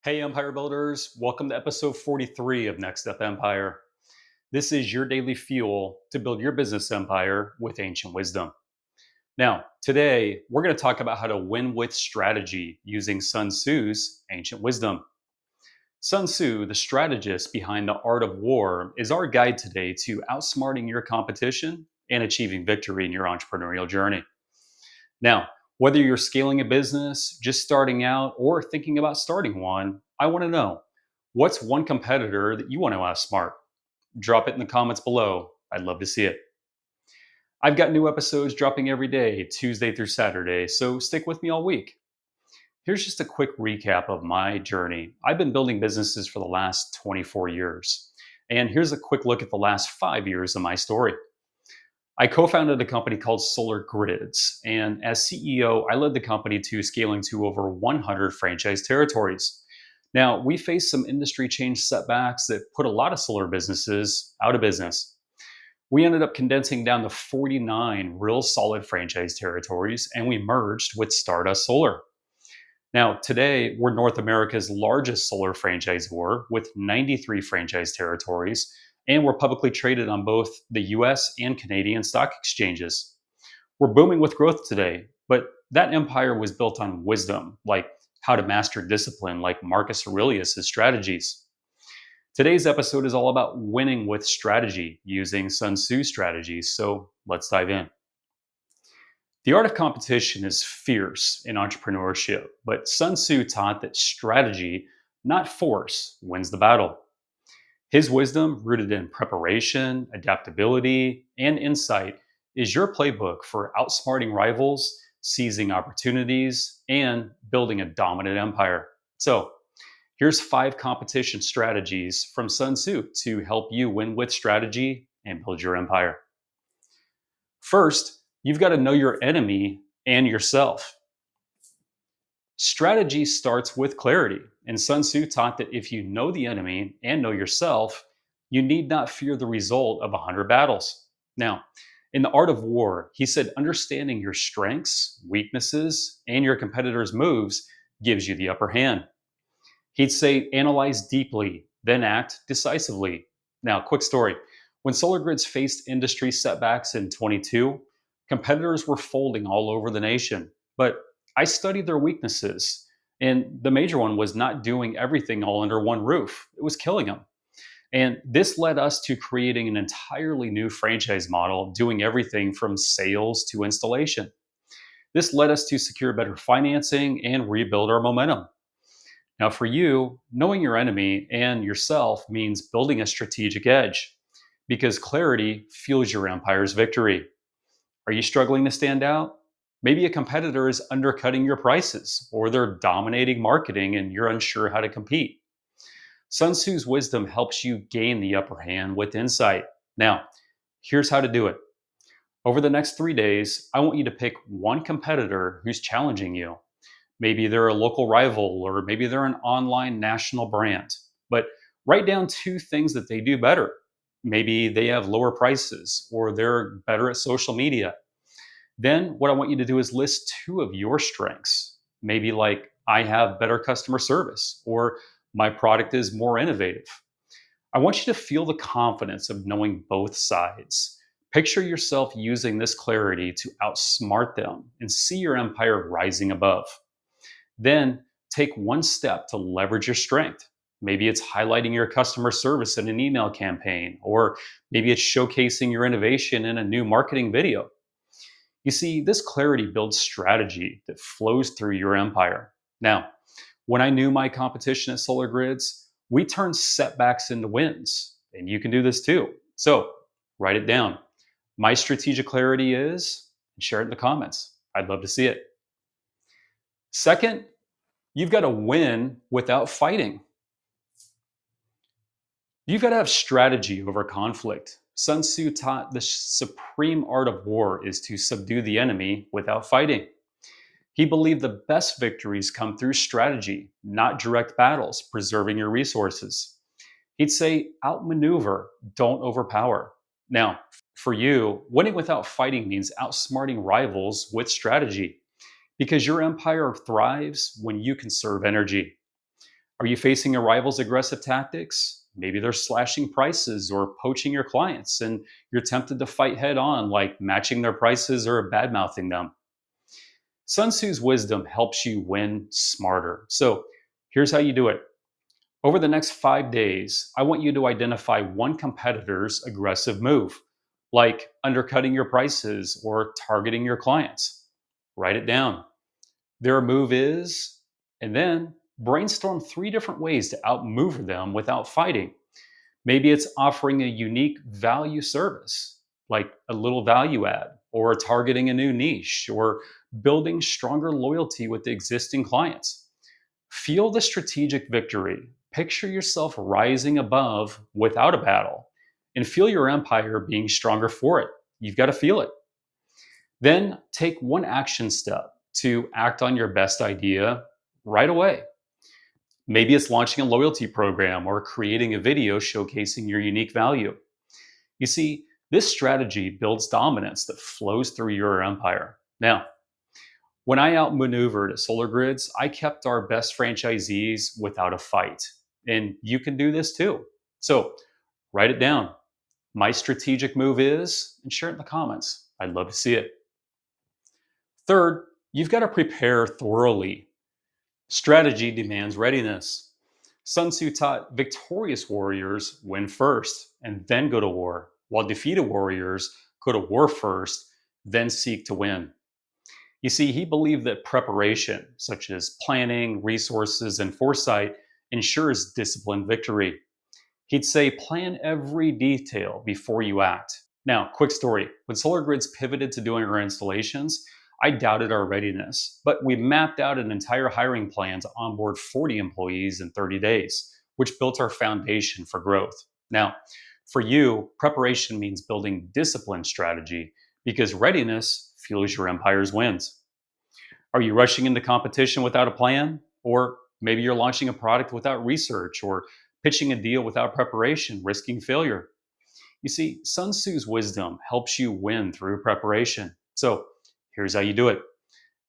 Hey, Empire Builders, welcome to episode 43 of Next Up Empire. This is your daily fuel to build your business empire with ancient wisdom. Now, today, we're going to talk about how to win with strategy using Sun Tzu's ancient wisdom. Sun Tzu, the strategist behind the art of war, is our guide today to outsmarting your competition and achieving victory in your entrepreneurial journey. Now, whether you're scaling a business, just starting out, or thinking about starting one, I want to know what's one competitor that you want to outsmart? Drop it in the comments below. I'd love to see it. I've got new episodes dropping every day, Tuesday through Saturday, so stick with me all week. Here's just a quick recap of my journey. I've been building businesses for the last 24 years. And here's a quick look at the last 5 years of my story. I co founded a company called Solar Grids. And as CEO, I led the company to scaling to over 100 franchise territories. Now, we faced some industry change setbacks that put a lot of solar businesses out of business. We ended up condensing down to 49 real solid franchise territories, and we merged with Stardust Solar. Now, today, we're North America's largest solar franchisor with 93 franchise territories, and we're publicly traded on both the US and Canadian stock exchanges. We're booming with growth today, but that empire was built on wisdom, like how to master discipline, like Marcus Aurelius' strategies. Today's episode is all about winning with strategy using Sun Tzu strategies, so let's dive in. The art of competition is fierce in entrepreneurship, but Sun Tzu taught that strategy, not force, wins the battle. His wisdom, rooted in preparation, adaptability, and insight, is your playbook for outsmarting rivals, seizing opportunities, and building a dominant empire. So, here's 5 competition strategies from Sun Tzu to help you win with strategy and build your empire. First, you've got to know your enemy and yourself. Strategy starts with clarity, and Sun Tzu taught that if you know the enemy and know yourself, you need not fear the result of 100 battles. Now, in the art of war, he said understanding your strengths, weaknesses, and your competitor's moves gives you the upper hand. He'd say analyze deeply, then act decisively. Now, quick story. When Solar Grids faced industry setbacks in 22, competitors were folding all over the nation. But I studied their weaknesses, and the major one was not doing everything all under one roof. It was killing them. And this led us to creating an entirely new franchise model, doing everything from sales to installation. This led us to secure better financing and rebuild our momentum. Now, for you, knowing your enemy and yourself means building a strategic edge because clarity fuels your empire's victory. Are you struggling to stand out? Maybe a competitor is undercutting your prices or they're dominating marketing and you're unsure how to compete. Sun Tzu's wisdom helps you gain the upper hand with insight. Now, here's how to do it. Over the next 3 days, I want you to pick one competitor who's challenging you. Maybe they're a local rival, or maybe they're an online national brand. But write down 2 things that they do better. Maybe they have lower prices, or they're better at social media. Then, what I want you to do is list 2 of your strengths. Maybe, like, I have better customer service, or my product is more innovative. I want you to feel the confidence of knowing both sides. Picture yourself using this clarity to outsmart them and see your empire rising above. Then take one step to leverage your strength. Maybe it's highlighting your customer service in an email campaign, or maybe it's showcasing your innovation in a new marketing video. You see, this clarity builds strategy that flows through your empire. Now, when I knew my competition at Solar Grids, we turned setbacks into wins, and you can do this too. So write it down. My strategic clarity is, and share it in the comments. I'd love to see it. Second, you've got to win without fighting. You've got to have strategy over conflict. Sun Tzu taught the supreme art of war is to subdue the enemy without fighting. He believed the best victories come through strategy, not direct battles, preserving your resources. He'd say, outmaneuver, don't overpower. Now, for you, winning without fighting means outsmarting rivals with strategy because your empire thrives when you conserve energy. Are you facing a rival's aggressive tactics? Maybe they're slashing prices or poaching your clients, and you're tempted to fight head on, like matching their prices or bad mouthing them. Sun Tzu's wisdom helps you win smarter. So here's how you do it. Over the next 5 days, I want you to identify one competitor's aggressive move, like undercutting your prices or targeting your clients. Write it down. Their move is, and then brainstorm 3 different ways to outmaneuver them without fighting. Maybe it's offering a unique value service, like a little value add, or targeting a new niche, or building stronger loyalty with the existing clients. Feel the strategic victory. Picture yourself rising above without a battle, and feel your empire being stronger for it. You've got to feel it. Then take one action step to act on your best idea right away. Maybe it's launching a loyalty program or creating a video showcasing your unique value. You see, this strategy builds dominance that flows through your empire. Now, when I outmaneuvered at Solar Grids, I kept our best franchisees without a fight. And you can do this too. So write it down. My strategic move is, and share it in the comments. I'd love to see it. Third, you've got to prepare thoroughly. Strategy demands readiness. Sun Tzu taught victorious warriors win first and then go to war, while defeated warriors go to war first, then seek to win. You see, he believed that preparation, such as planning, resources, and foresight, ensures disciplined victory. He'd say, plan every detail before you act. Now, quick story. When Solar Grids pivoted to doing our installations, I doubted our readiness, but we mapped out an entire hiring plan to onboard 40 employees in 30 days, which built our foundation for growth. Now, for you, preparation means building disciplined strategy because readiness fuels your empire's wins. Are you rushing into competition without a plan? Or maybe you're launching a product without research or pitching a deal without preparation, risking failure. You see, Sun Tzu's wisdom helps you win through preparation. So here's how you do it.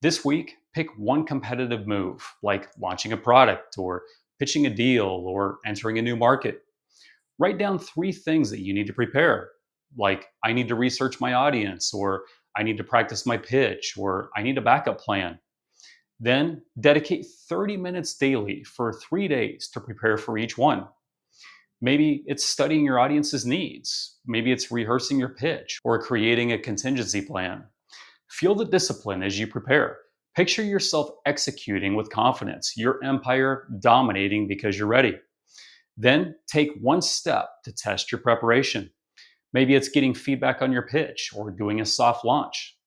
This week, pick one competitive move, like launching a product or pitching a deal or entering a new market. Write down 3 things that you need to prepare, like I need to research my audience, or I need to practice my pitch, or I need a backup plan. Then dedicate 30 minutes daily for 3 days to prepare for each one. Maybe it's studying your audience's needs. Maybe it's rehearsing your pitch or creating a contingency plan. Feel the discipline as you prepare. Picture yourself executing with confidence, your empire dominating because you're ready. Then take one step to test your preparation. Maybe it's getting feedback on your pitch or doing a soft launch.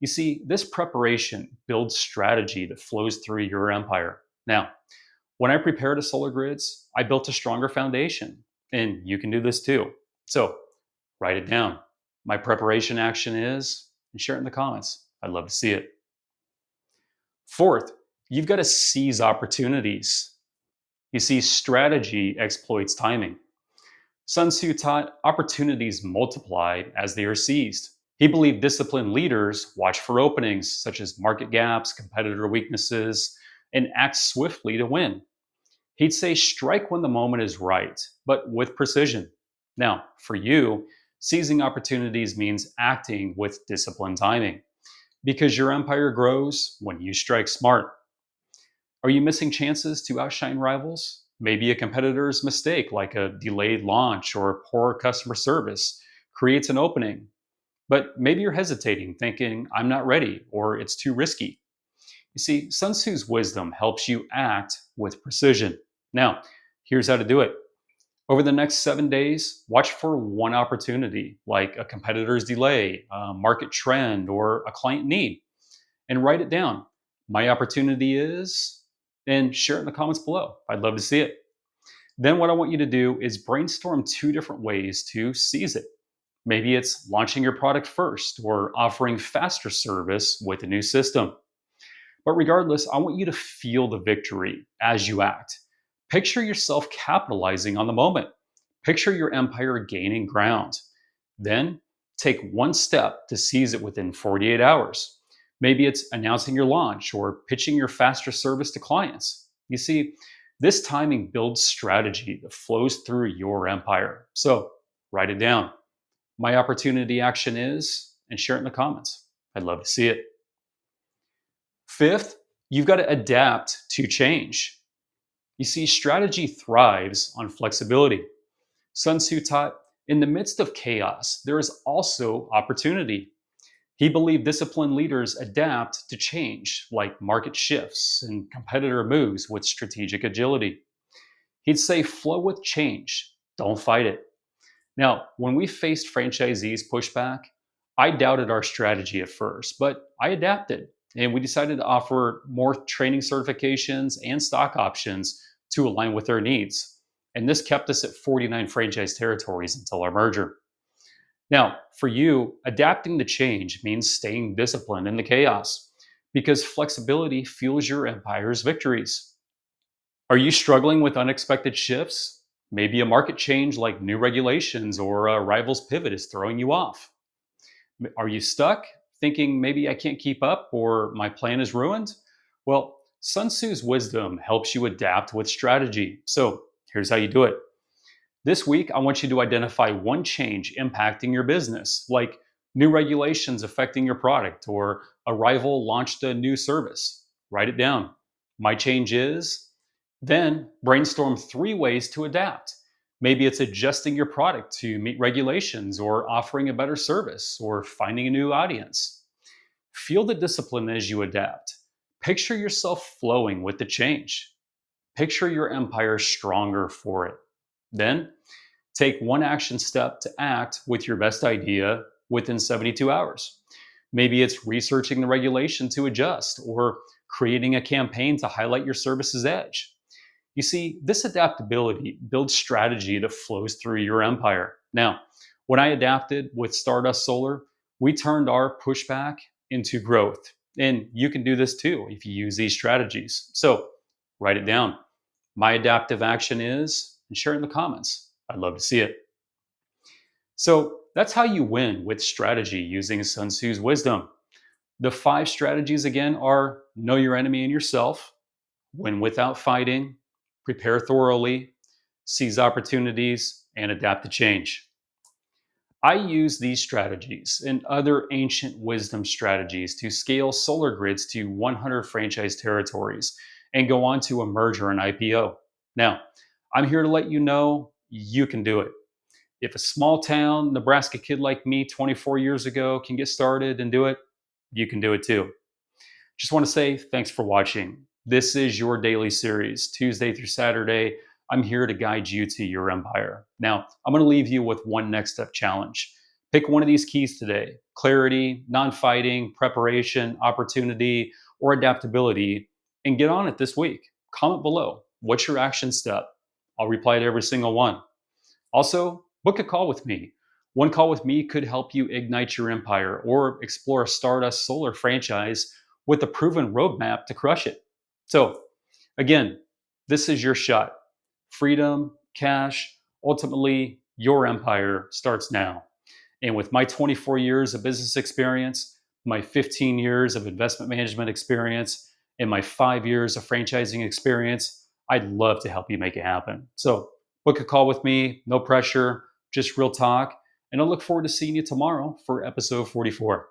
You see, this preparation builds strategy that flows through your empire. Now, when I prepared to Solar Grids, I built a stronger foundation, and you can do this too. So write it down. My preparation action is, and share it in the comments. I'd love to see it. Fourth, you've got to seize opportunities. You see, strategy exploits timing. Sun Tzu taught opportunities multiply as they are seized. He believed disciplined leaders watch for openings such as market gaps, competitor weaknesses, and act swiftly to win. He'd say, strike when the moment is right, but with precision. Now, for you, seizing opportunities means acting with disciplined timing because your empire grows when you strike smart. Are you missing chances to outshine rivals? Maybe a competitor's mistake, like a delayed launch or poor customer service, creates an opening. But maybe you're hesitating, thinking, I'm not ready or it's too risky. You see, Sun Tzu's wisdom helps you act with precision. Now, here's how to do it. Over the next 7 days, watch for one opportunity, like a competitor's delay, a market trend, or a client need, and write it down. My opportunity is, and share it in the comments below. I'd love to see it. Then, what I want you to do is brainstorm 2 different ways to seize it. Maybe it's launching your product first or offering faster service with a new system. But regardless, I want you to feel the victory as you act. Picture yourself capitalizing on the moment. Picture your empire gaining ground. Then take one step to seize it within 48 hours. Maybe it's announcing your launch or pitching your faster service to clients. You see, This timing builds strategy that flows through your empire. So write it down. My opportunity action is, and share it in the comments. I'd love to see it. Fifth, you've got to adapt to change. You see, strategy thrives on flexibility. Sun Tzu taught, in the midst of chaos, there is also opportunity. He believed disciplined leaders adapt to change, like market shifts and competitor moves with strategic agility. He'd say, flow with change, don't fight it. Now, when we faced franchisees' pushback, I doubted our strategy at first, but I adapted and we decided to offer more training certifications and stock options to align with their needs. And this kept us at 49 franchise territories until our merger. Now, for you, adapting to change means staying disciplined in the chaos because flexibility fuels your empire's victories. Are you struggling with unexpected shifts? Maybe a market change like new regulations or a rival's pivot is throwing you off. Are you stuck thinking maybe I can't keep up or my plan is ruined? Well, Sun Tzu's wisdom helps you adapt with strategy. So here's how you do it. This week, I want you to identify one change impacting your business, like new regulations affecting your product or a rival launched a new service. Write it down. My change is, then brainstorm 3 ways to adapt. Maybe it's adjusting your product to meet regulations or offering a better service or finding a new audience. Feel the discipline as you adapt. Picture yourself flowing with the change. Picture your empire stronger for it. Then take one action step to act with your best idea within 72 hours. Maybe it's researching the regulation to adjust or creating a campaign to highlight your service's edge. You see, this adaptability builds strategy that flows through your empire. Now, when I adapted with Stardust Solar, we turned our pushback into growth. And you can do this too if you use these strategies. So write it down. My adaptive action is, and share it in the comments. I'd love to see it. So that's how you win with strategy using Sun Tzu's wisdom. The 5 strategies again are know your enemy and yourself, win without fighting, prepare thoroughly, seize opportunities, and adapt to change. I use these strategies and other ancient wisdom strategies to scale solar grids to 100 franchise territories and go on to a merger and IPO. Now, I'm here to let you know you can do it. If a small town Nebraska kid like me 24 years ago can get started and do it, you can do it too. Just want to say thanks for watching. This is your daily series, Tuesday through Saturday. I'm here to guide you to your empire. Now, I'm going to leave you with one next step challenge. Pick one of these keys today: clarity, non fighting, preparation, opportunity, or adaptability, and get on it this week. Comment below. What's your action step? I'll reply to every single one. Also, book a call with me. One call with me could help you ignite your empire or explore a Stardust Solar franchise with a proven roadmap to crush it. So, again, this is your shot. Freedom, cash, ultimately, your empire starts now. And with my 24 years of business experience, my 15 years of investment management experience, and my 5 years of franchising experience, I'd love to help you make it happen. So, book a call with me, no pressure, just real talk. And I look forward to seeing you tomorrow for episode 44.